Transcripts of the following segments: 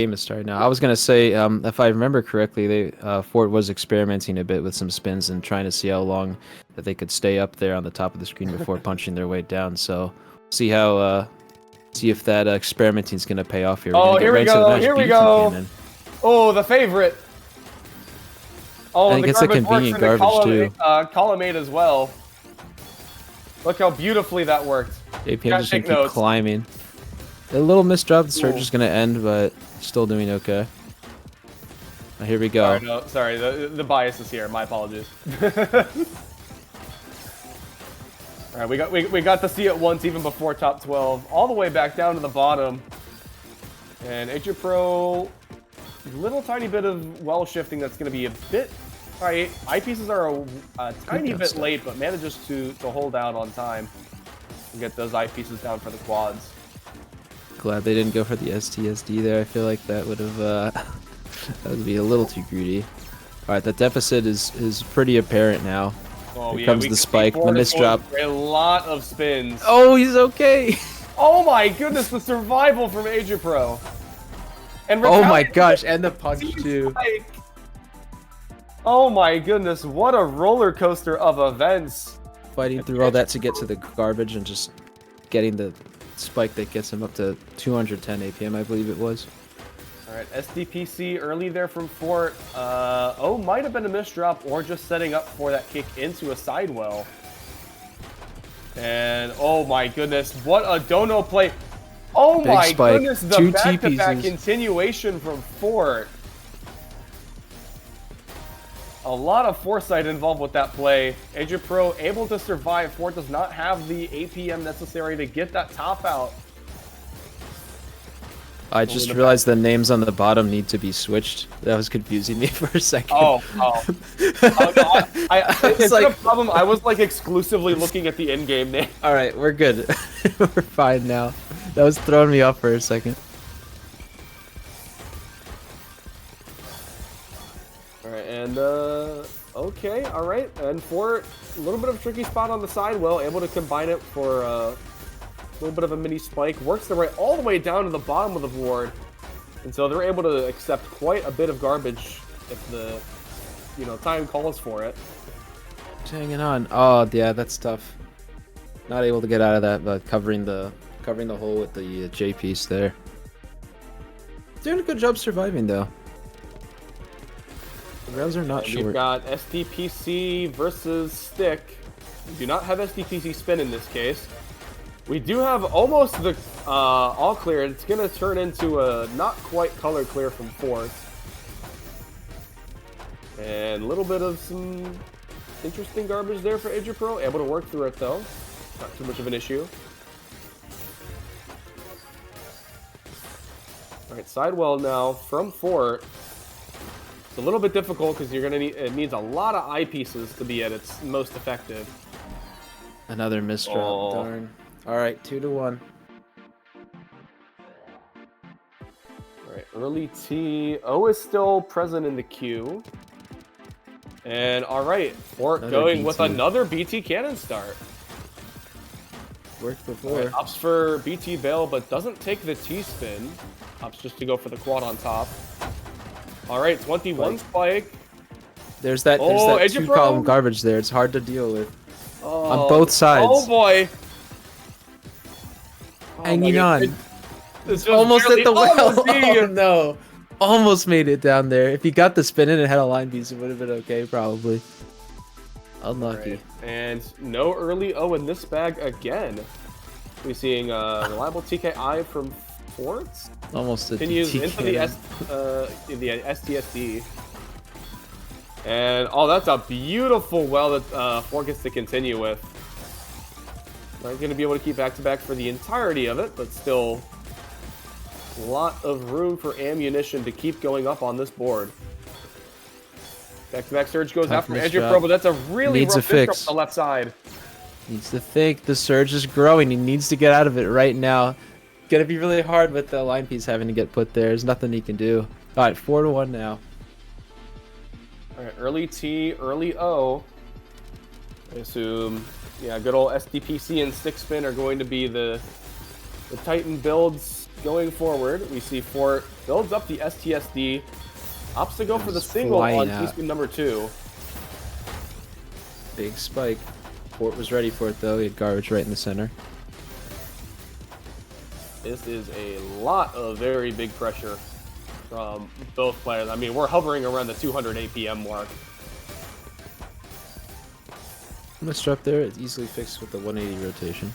game is starting now. I was gonna say, if I remember correctly, Fort was experimenting a bit with some spins and trying to see how long that they could stay up there on the top of the screen before punching their way down. So, see how, see if that experimenting is gonna pay off here. Oh, here we go! Here we go! Oh, the favorite. Oh, and it gets a convenient garbage too. Column 8 as well. Look how beautifully that worked. APM just gonna keep climbing. A little misdrop, the surge is gonna end, but still doing okay. Oh, here we go. Sorry, no, sorry, the bias is here. My apologies. All right, we got to see it once, even before top 12, all the way back down to the bottom. And Adripro, little tiny bit of well shifting that's gonna be a bit. All right, eyepieces are a tiny bit late, but manages to hold out on time and get those eyepieces down for the quads. Glad they didn't go for the STSD there. I feel like that would have that would be a little too greedy. All right, the deficit is pretty apparent now. Oh, Here comes the spike, the misdrop. A lot of spins. Oh, he's okay. Oh my goodness, the survival from Adripro. And oh my gosh, and the punch too. Spike. Oh my goodness, what a roller coaster of events. Fighting through all that to get to the garbage and just getting the spike that gets him up to 210 APM, I believe it was. Alright, SDPC early there from Fort. Oh, might have been a misdrop or just setting up for that kick into a sidewell. And oh my goodness, what a dono play. Oh Big my spike. goodness, the Two back-to-back T-pieces. continuation from Fort. A lot of foresight involved with that play. Adripro able to survive. Fort does not have the APM necessary to get that top out. I just realized the names on the bottom need to be switched. That was confusing me for a second. Oh no, it's like a problem. I was like exclusively looking at the in-game name. All right, we're good. We're fine now. That was throwing me off for a second. All right, and okay, all right, and Fort a little bit of a tricky spot on the sidewell, able to combine it for a little bit of a mini spike, works their way all the way down to the bottom of the board, and so they're able to accept quite a bit of garbage if the time calls for it. Just hanging on. Oh yeah, that's tough. Not able to get out of that, but covering the hole with the J piece there. Doing a good job surviving though. The rails are not short. We've got SDPC versus Stick. We do not have SDPC spin in this case. We do have almost the all clear. It's going to turn into a not quite color clear from Fort. And a little bit of some interesting garbage there for Adripro. Able to work through it though. Not too much of an issue. Alright, sidewell now from Fort. It's a little bit difficult because you're gonna need it needs a lot of eyepieces to be at its most effective. Another misdrop, darn. Alright, 2-1. Alright, early T. O is still present in the queue. And alright, Fort going BT. With another BT cannon start. Worked before. Right, ups for BT bail, but doesn't take the T-spin. Ups just to go for the quad on top. Alright, 21 spike. There's that 2-column garbage there. It's hard to deal with. On both sides. Oh boy. Hanging on. It's almost at the well. Oh no. Almost made it down there. If he got the spin in and had a line piece, it would have been okay, probably. Unlucky. Right. And no early O in this bag again. We're seeing reliable TKI from Forts. Almost a continues into the STSD. And oh, that's a beautiful well that Fort gets to continue with. Not going to be able to keep back-to-back for the entirety of it, but still a lot of room for ammunition to keep going up on this board. Back-to-back surge goes after Adripro, but that's a really rough fix on the left side. Needs to think. The surge is growing. He needs to get out of it right now. Gonna be really hard with the line piece having to get put there. There's nothing he can do. All right, 4-1 now. All right, early T, early O. I assume, yeah, good old SDPC and Stick Spin are going to be the Titan builds going forward. We see Fort builds up the STSD, opts to go for the single flying on out. T-spin number 2. Big spike. Fort was ready for it though. He had garbage right in the center. This is a lot of very big pressure from both players. I mean, we're hovering around the 200 APM mark. Misdrop there. It's easily fixed with the 180 rotation.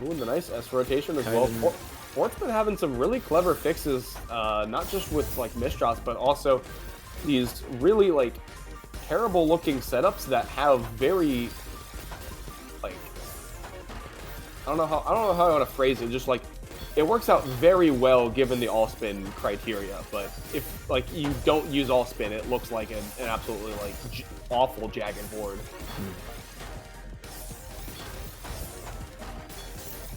Ooh, and the nice S rotation as Tight well. end. Fort's been having some really clever fixes, not just with like misdrops, but also these really like terrible looking setups that have very like I don't know how I want to phrase it. Just like it works out very well given the all spin criteria, but if like you don't use all spin, it looks like an absolutely like awful jagged board.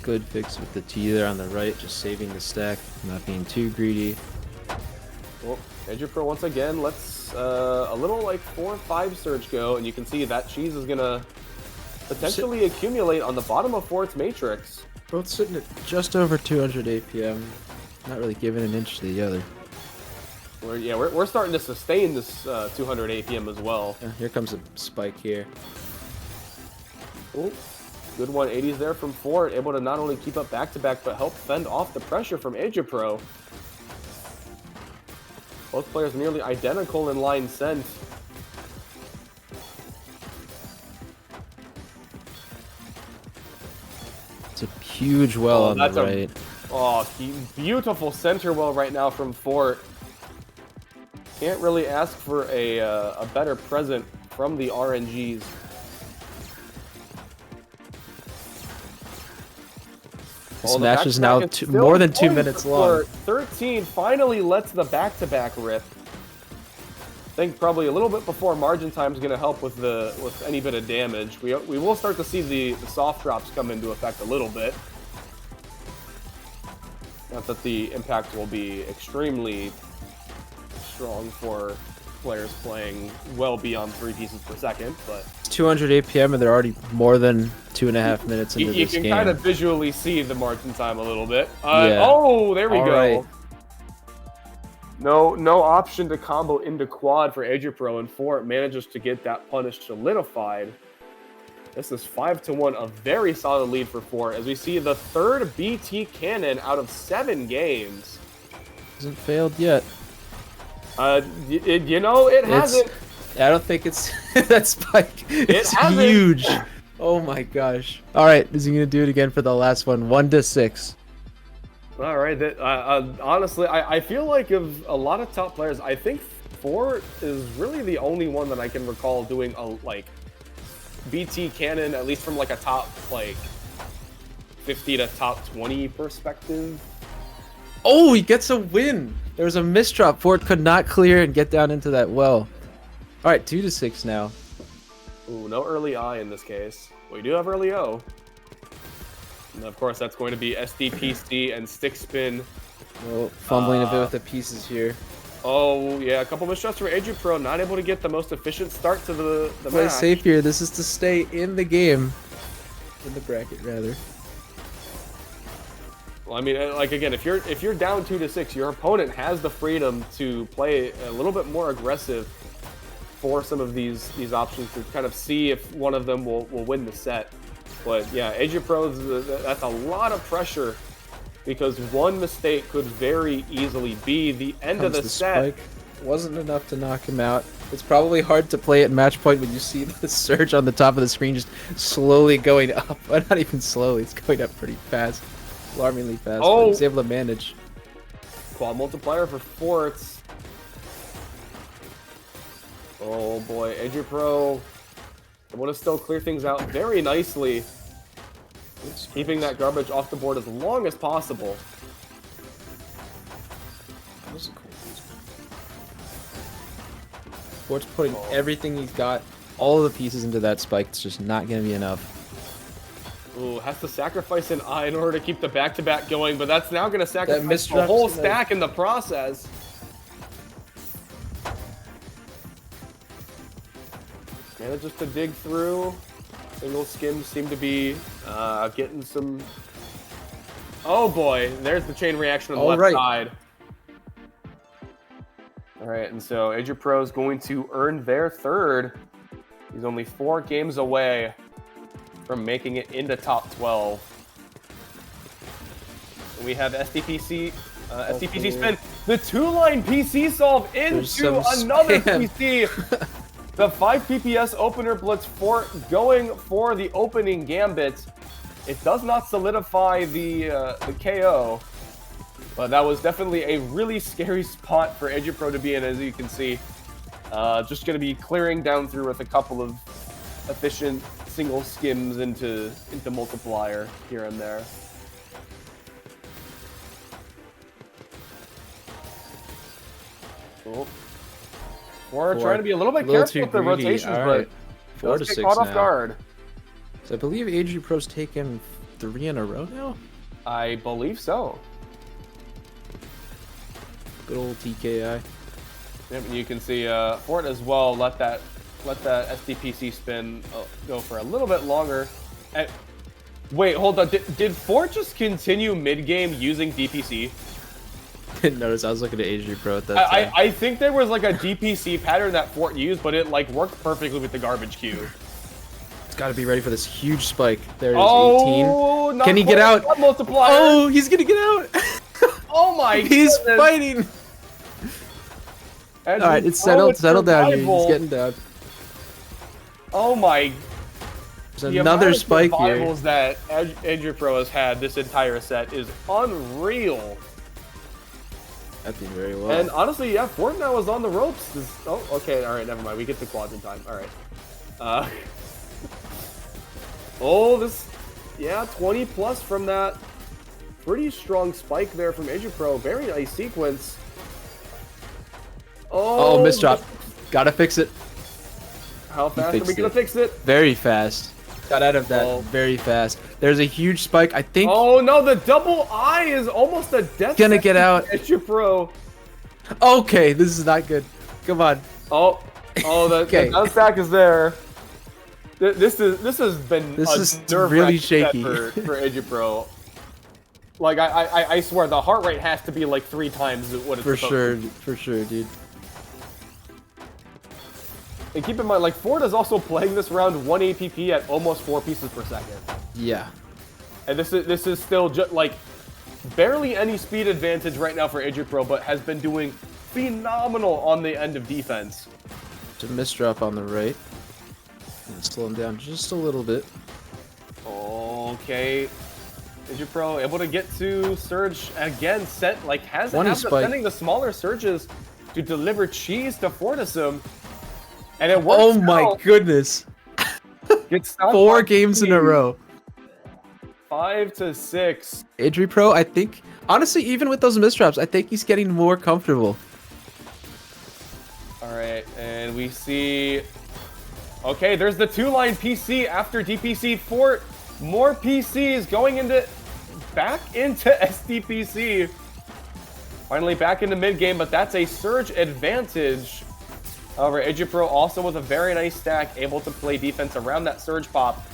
Good fix with the T there on the right, just saving the stack, not being too greedy. Well, Adripro once again lets a little like 4-5 surge go, and you can see that cheese is gonna potentially accumulate on the bottom of Fort's matrix. Both sitting at just over 200 APM, not really giving an inch to the other. We're starting to sustain this 200 APM as well. Yeah, here comes a spike here. Ooh, good 180s there from Fort, able to not only keep up back-to-back, but help fend off the pressure from Adripro. Both players nearly identical in line sent. It's a huge well on the right. Beautiful center well right now from Fort. Can't really ask for a better present from the RNGs. This match is now more than 2 minutes long. 13 finally lets the back-to-back rip. I think probably a little bit before margin time is going to help with any bit of damage. We will start to see the soft drops come into effect a little bit. Not that the impact will be extremely strong for players playing well beyond 3 pieces per second, but It's 200 APM and they're already more than 2.5 minutes into you this can game. kind of visually see the margin time a little bit. Yeah. Oh, there we All go. right. No option to combo into quad for Adripro, and Fort manages to get that punish solidified. This is 5-1, a very solid lead for Fort, as we see the 3rd BT cannon out of 7 games. Hasn't failed yet. It hasn't. I don't think it's that spike. It's hasn't. huge. Oh my gosh. All right, is he gonna do it again for the last one? 1-6. All right. Honestly, I feel like of a lot of top players, I think Fort is really the only one that I can recall doing a like BT cannon, at least from like a top like 50 to top 20 perspective. Oh, he gets a win. There was a misdrop. Fort could not clear and get down into that well. All right, 2-6 now. Ooh, no early I in this case. We do have early O. And of course, that's going to be SDPC and stick spin. Well, fumbling a bit with the pieces here. Oh, yeah, a couple misdrops for Adripro, not able to get the most efficient start to the Play match. safe here. This is to stay in the game. In the bracket, rather. Well, I mean, like again, if you're down 2-6, your opponent has the freedom to play a little bit more aggressive for some of these options to kind of see if one of them will win the set. But yeah, Adripro, that's a lot of pressure because one mistake could very easily be the end of the set. Spike. Wasn't enough to knock him out. It's probably hard to play at match point when you see the surge on the top of the screen just slowly going up. Well, not even slowly, it's going up pretty fast. Alarmingly fast, but he's able to manage. Quad multiplier for Forts. Oh boy, Adripro. I want to still clear things out very nicely. Keeping that garbage off the board as long as possible. Fort's putting everything he's got, all of the pieces into that spike. It's just not going to be enough. Ooh, has to sacrifice an eye in order to keep the back-to-back going, but that's now going to sacrifice the misdrops whole in the- stack in the process. Manages to dig through. Single skims seem to be getting some Oh boy, there's the chain reaction on the left side. All right, and so Adripro is going to earn their third. He's only 4 games away from making it into top 12. And we have SDPC spin. The 2-line PC solve into another PC. The 5 PPS opener blitz Fort going for the opening gambit. It does not solidify the KO. But that was definitely a really scary spot for Adripro to be in, as you can see. Just going to be clearing down through with a couple of efficient single skims into multiplier here and there. Cool. We're trying to be a little bit careful with the rotations, but let's get caught off guard. So I believe Adripro's taken 3 in a row now? I believe so. Good old TKI. Yep, and you can see Fort as well let that SDPC spin go for a little bit longer. And wait, hold on. Did Fort just continue mid-game using DPC? Didn't notice. I was looking at Adripro at that time. I think there was like a DPC pattern that Fort used, but it like worked perfectly with the garbage queue. It's got to be ready for this huge spike. There it is, 18. Can he get out? Multiplier. Oh, he's gonna get out. Oh my He's goodness. fighting. All right, it's settled down here. He's getting down. Oh my. There's another spike here. The survivals that Adripro has had this entire set is unreal. That did very well. And honestly, yeah, Fort now is on the ropes. Oh, okay, all right, never mind. We get the quads in time. All right. Oh, yeah, 20 plus from that. Pretty strong spike there from Adripro. Very nice sequence. Oh, misdrop. Gotta fix it. How fast are we gonna fix it? Very fast. Got out of that very fast. There's a huge spike, I think. Oh no, the double I is almost a death. Gonna get out. Adripro. Okay, this is not good. Come on. Oh, the down stack is there. This has been really shaky for Adripro. Like I swear the heart rate has to be like 3 times what it's supposed to be. For sure, dude. And keep in mind, like Ford is also playing this round 1 APP at almost 4 pieces per second. Yeah. And this is still just like barely any speed advantage right now for Adripro, but has been doing phenomenal on the end of defense. It's a misdrop on the right. Slow him down just a little bit. Okay. Adripro able to get to Surge again, sending the smaller surges to deliver cheese to Fortissim. And it works. Oh my goodness. It's 4 games in a row. 5-6. Adripro, I think, honestly, even with those misdrops, I think he's getting more comfortable. All right, and we see. Okay, there's the 2-line PC after DPC Fort. More PCs going back into SDPC. Finally back into mid-game, but that's a surge advantage. However, Adripro also with a very nice stack, able to play defense around that surge pop.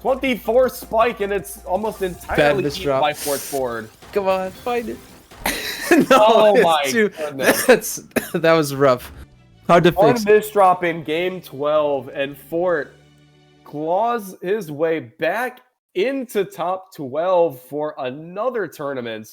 24 spike, and it's almost entirely beaten by Fort's forward. Come on, find it. No, oh my goodness. That was rough. Hard to fix. One misdrop in game 12, and Fort claws his way back into top 12 for another tournament.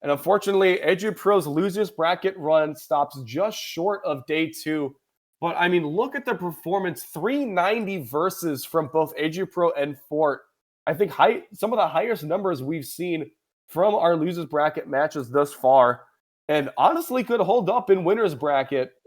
And unfortunately, Adripro's losers bracket run stops just short of day 2. But I mean, look at the performance, 390 versus from both Adripro and Fort. I think some of the highest numbers we've seen from our losers bracket matches thus far. And honestly could hold up in winners bracket.